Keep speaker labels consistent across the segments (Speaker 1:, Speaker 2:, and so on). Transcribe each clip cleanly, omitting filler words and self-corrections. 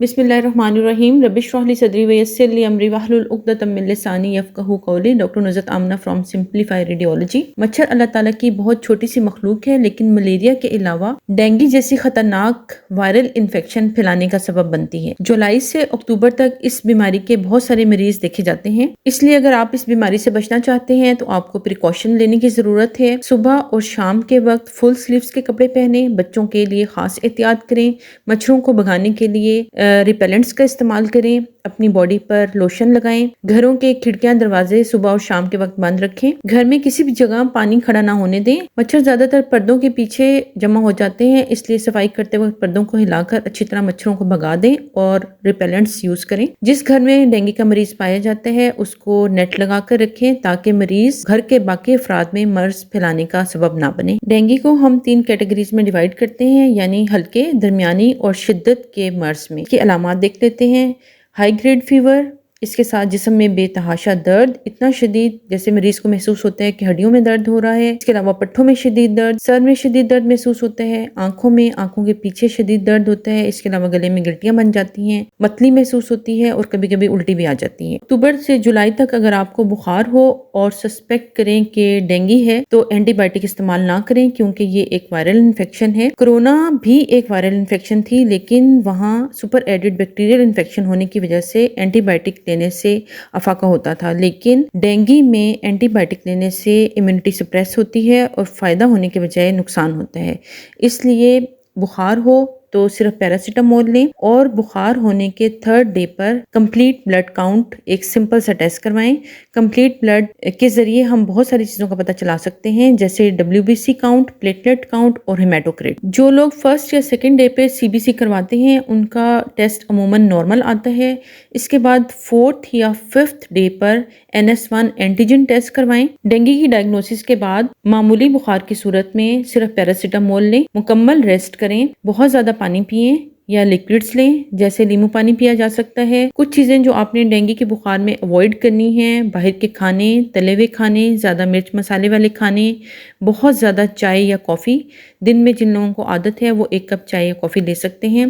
Speaker 1: بسم اللہ الرحمن الرحیم رب اشرح لی صدری ویسر لی امری واحلل عقدۃ من لسانی یفقہوا قولی۔ Doctor Nusrat Amna from Simplify Radiology. مچھر اللہ تعالیٰ کی بہت چھوٹی سی مخلوق ہے، لیکن ملیریا کے علاوہ ڈینگی جیسی خطرناک وائرل انفیکشن پھیلانے کا سبب بنتی ہے۔ جولائی سے اکتوبر تک اس بیماری کے بہت سارے مریض دیکھے جاتے ہیں، اس لیے اگر آپ اس بیماری سے بچنا چاہتے ہیں تو آپ کو پریکاشن لینے کی ضرورت ہے۔ صبح اور شام کے وقت فل سلیوز کے کپڑے پہنیں، بچوں کے لیے خاص احتیاط کریں، مچھروں کو بھگانے کے لیے ریپیلنٹس کا استعمال کریں، اپنی باڈی پر لوشن لگائیں، گھروں کے کھڑکیاں دروازے صبح اور شام کے وقت بند رکھیں، گھر میں کسی بھی جگہ پانی کھڑا نہ ہونے دیں۔ مچھر زیادہ تر پردوں کے پیچھے جمع ہو جاتے ہیں، اس لیے صفائی کرتے وقت پردوں کو ہلا کر اچھی طرح مچھروں کو بھگا دیں اور ریپیلنٹس یوز کریں۔ جس گھر میں ڈینگی کا مریض پایا جاتا ہے اس کو نیٹ لگا کر رکھیں تاکہ مریض گھر کے باقی افراد میں مرض پھیلانے کا سبب نہ بنے۔ ڈینگی کو ہم 3 کیٹیگریز میں ڈیوائیڈ کرتے ہیں، یعنی ہلکے، درمیانی اور شدت کے مرض میں۔ کی علامات دیکھ لیتے ہیں۔ ہائی گریڈ فیور، اس کے ساتھ جسم میں بے تحاشا درد، اتنا شدید جیسے مریض کو محسوس ہوتا ہے کہ ہڈیوں میں درد ہو رہا ہے۔ اس کے علاوہ پٹھوں میں شدید درد، سر میں شدید درد محسوس ہوتا ہے، آنکھوں کے پیچھے شدید درد ہوتا ہے، اس کے علاوہ گلے میں گلٹیاں بن جاتی ہیں، متلی محسوس ہوتی ہے اور کبھی کبھی الٹی بھی آ جاتی ہے۔ اکتوبر سے جولائی تک اگر آپ کو بخار ہو اور سسپیکٹ کریں کہ ڈینگی ہے تو اینٹی بائیوٹک استعمال نہ کریں، کیونکہ یہ ایک وائرل انفیکشن ہے۔ کورونا بھی ایک وائرل انفیکشن تھی، لیکن وہاں سپر ایڈڈ بیکٹیریل انفیکشن ہونے کی وجہ سے اینٹی بائیوٹک لینے سے افاقہ ہوتا تھا، لیکن ڈینگی میں اینٹی بائیوٹک لینے سے امیونٹی سپریس ہوتی ہے اور فائدہ ہونے کے بجائے نقصان ہوتا ہے۔ اس لیے بخار ہو تو صرف پیراسیٹامول لیں اور بخار ہونے کے 3rd ڈے پر کمپلیٹ بلڈ کاؤنٹ ایک سمپل سا ٹیسٹ کروائیں۔ کمپلیٹ بلڈ کے ذریعے ہم بہت ساری چیزوں کا پتہ چلا سکتے ہیں، جیسے WBC کاؤنٹ، پلیٹلیٹ کاؤنٹ اور ہیماٹوکریٹ۔ جو لوگ 1st یا 2nd ڈے پہ CBC کرواتے ہیں ان کا ٹیسٹ عموماً نارمل آتا ہے۔ اس کے بعد 4th یا 5th ڈے پر NS1 اینٹیجن ٹیسٹ کروائیں۔ ڈینگی کی ڈائگنوسس کے بعد معمولی بخار کی صورت میں صرف پیراسیٹامول لیں، مکمل ریسٹ کریں، بہت زیادہ پانی پئیں یا لیکوڈز لیں، جیسے لیمو پانی پیا جا سکتا ہے۔ کچھ چیزیں جو آپ نے ڈینگی کے بخار میں اوائڈ کرنی ہیں: باہر کے کھانے، تلے ہوئے کھانے، زیادہ مرچ مسالے والے کھانے، بہت زیادہ چائے یا کافی۔ دن میں جن لوگوں کو عادت ہے وہ 1 کپ چائے یا کافی لے سکتے ہیں۔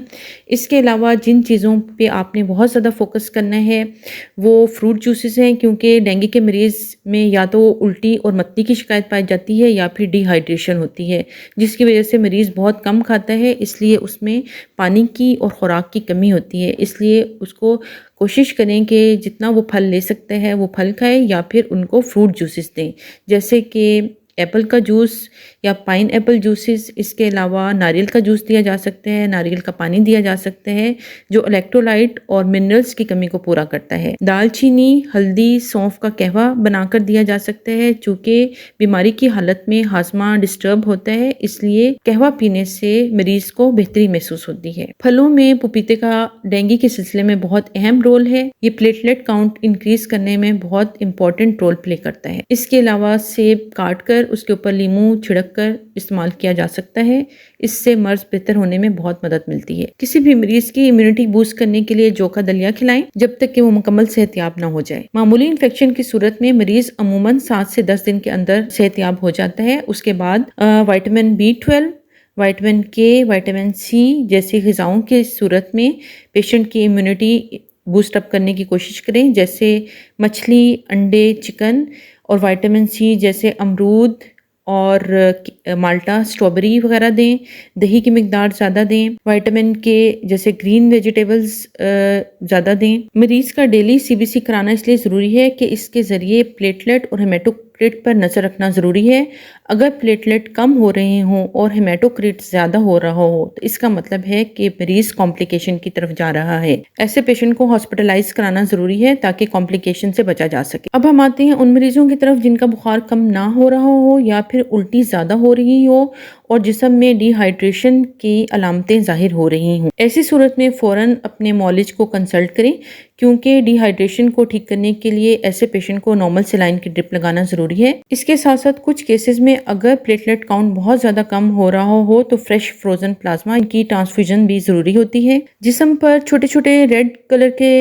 Speaker 1: اس کے علاوہ جن چیزوں پہ آپ نے بہت زیادہ فوکس کرنا ہے وہ فروٹ جوسز ہیں، کیونکہ ڈینگی کے مریض میں یا تو الٹی اور متلی کی شکایت پائی جاتی ہے یا پھر ڈی ہائیڈریشن ہوتی ہے، جس کی وجہ سے مریض بہت کم کھاتا ہے، اس لیے اس میں پانی کی اور خوراک کی کمی ہوتی ہے۔ اس لیے اس کو کوشش کریں کہ جتنا وہ پھل لے سکتا ہے وہ پھل کھائے یا پھر ان کو فروٹ جوسز دیں، جیسے کہ ایپل کا جوس یا پائن ایپل جوسز۔ اس کے علاوہ ناریل کا جوس دیا جا سکتا ہے، ناریل کا پانی دیا جا سکتا ہے جو الیکٹرولائٹ اور منرلز کی کمی کو پورا کرتا ہے۔ دال چینی، ہلدی، سونف کا قہوہ بنا کر دیا جا سکتا ہے، چونکہ بیماری کی حالت میں ہاضمہ ڈسٹرب ہوتا ہے، اس لیے قہوہ پینے سے مریض کو بہتری محسوس ہوتی ہے۔ پھلوں میں پپیتے کا ڈینگی کے سلسلے میں بہت اہم رول ہے، یہ پلیٹلیٹ کاؤنٹ انکریز کرنے میں بہت امپورٹنٹ رول پلے کرتا ہے۔ اس کے علاوہ سیب کاٹ کر اس کے اوپر لیمو چھڑک کر استعمال کیا جا سکتا ہے، اس سے مرض بہتر ہونے میں بہت مدد ملتی ہے۔ کسی بھی مریض کی امیونٹی بوسٹ کرنے کے لیے جو کا دلیا کھلائیں جب تک کہ وہ مکمل صحت یاب نہ ہو جائے۔ معمولی انفیکشن کی صورت میں مریض عموماً 7 سے 10 دن کے اندر صحت یاب ہو جاتا ہے۔ اس کے بعد vitamin B12، vitamin K، vitamin C جیسی غذاؤں کی صورت میں پیشنٹ کی امیونٹی بوسٹ اپ کرنے کی کوشش کریں، جیسے مچھلی، انڈے، چکن، اور وائٹامن C جیسے امرود اور مالٹا، اسٹرابیری وغیرہ دیں۔ دہی کی مقدار زیادہ دیں۔ وائٹامن K جیسے گرین ویجیٹیبلز زیادہ دیں۔ مریض کا ڈیلی CBC کرانا اس لیے ضروری ہے کہ اس کے ذریعے پلیٹلیٹ اور ہیماٹوکریٹ پر نظر رکھنا ضروری ہے۔ اگر پلیٹلیٹ کم ہو رہے ہوں اور ہیماٹوکریٹ زیادہ ہو رہا ہو تو اس کا مطلب ہے کہ مریض کمپلیکیشن کی طرف جا رہا ہے۔ ایسے پیشنٹ کو ہاسپٹلائز کرانا ضروری ہے تاکہ کمپلیکیشن سے بچا جا سکے۔ اب ہم آتے ہیں ان مریضوں کی طرف جن کا بخار کم نہ ہو رہا ہو یا پھر الٹی زیادہ ہو رہی ہو اور جسم میں ڈی ہائیڈریشن کی علامتیں ظاہر ہو رہی ہوں۔ ایسی صورت میں فوراً اپنے معالج کو کنسلٹ کریں، کیونکہ ڈی ہائیڈریشن کو ٹھیک کرنے کے لیے ایسے پیشنٹ کو نارمل سیلائن کی ڈرپ لگانا ضروری ہے۔ اس کے ساتھ ساتھ کچھ کیسز میں اگر پلیٹلیٹ کاؤنٹ بہت زیادہ کم ہو رہا ہو تو فریش فروزن پلازما کی ٹرانسفیوژن بھی ضروری ہوتی ہے۔ جسم پر چھوٹے چھوٹے ریڈ کلر کے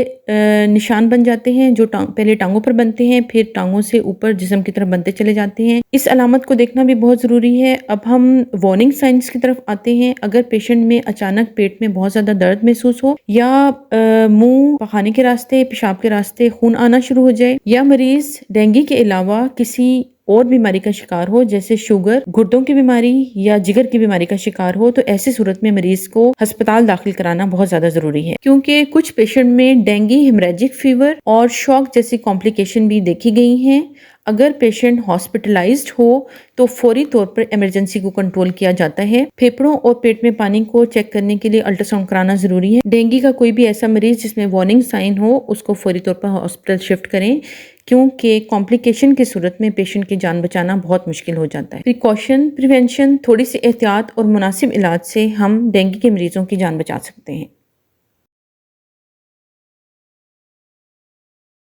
Speaker 1: نشان بن جاتے ہیں جو پہلے ٹانگوں پر بنتے ہیں، پھر ٹانگوں سے اوپر جسم کی طرف بنتے چلے جاتے ہیں۔ اس علامت کو دیکھنا بھی بہت ضروری ہے۔ اب ہم وارننگ سائنس کی طرف آتے ہیں۔ اگر پیشنٹ میں اچانک پیٹ میں بہت زیادہ درد محسوس ہو، یا منہ، پخانے کے راستے، پیشاب کے راستے خون آنا شروع ہو جائے، یا مریض ڈینگی کے علاوہ کسی اور بیماری کا شکار ہو جیسے شوگر، گردوں کی بیماری یا جگر کی بیماری کا شکار ہو، تو ایسی صورت میں مریض کو ہسپتال داخل کرانا بہت زیادہ ضروری ہے، کیونکہ کچھ پیشنٹ میں ڈینگی، ہیمریجک فیور اور شوک جیسی کمپلیکیشن بھی دیکھی گئی ہیں۔ اگر پیشنٹ ہاسپٹلائزڈ ہو تو فوری طور پر ایمرجنسی کو کنٹرول کیا جاتا ہے۔ پھیپھڑوں اور پیٹ میں پانی کو چیک کرنے کے لیے الٹرا ساؤنڈ کرانا ضروری ہے۔ ڈینگی کا کوئی بھی ایسا مریض جس میں وارننگ سائن ہو، اس کو فوری طور پر ہاسپٹل شفٹ کریں، کیونکہ کمپلیکیشن کی صورت میں پیشنٹ کی جان بچانا بہت مشکل ہو جاتا ہے۔ پریونشن، تھوڑی سی احتیاط اور مناسب علاج سے ہم ڈینگی کے مریضوں کی جان بچا سکتے ہیں۔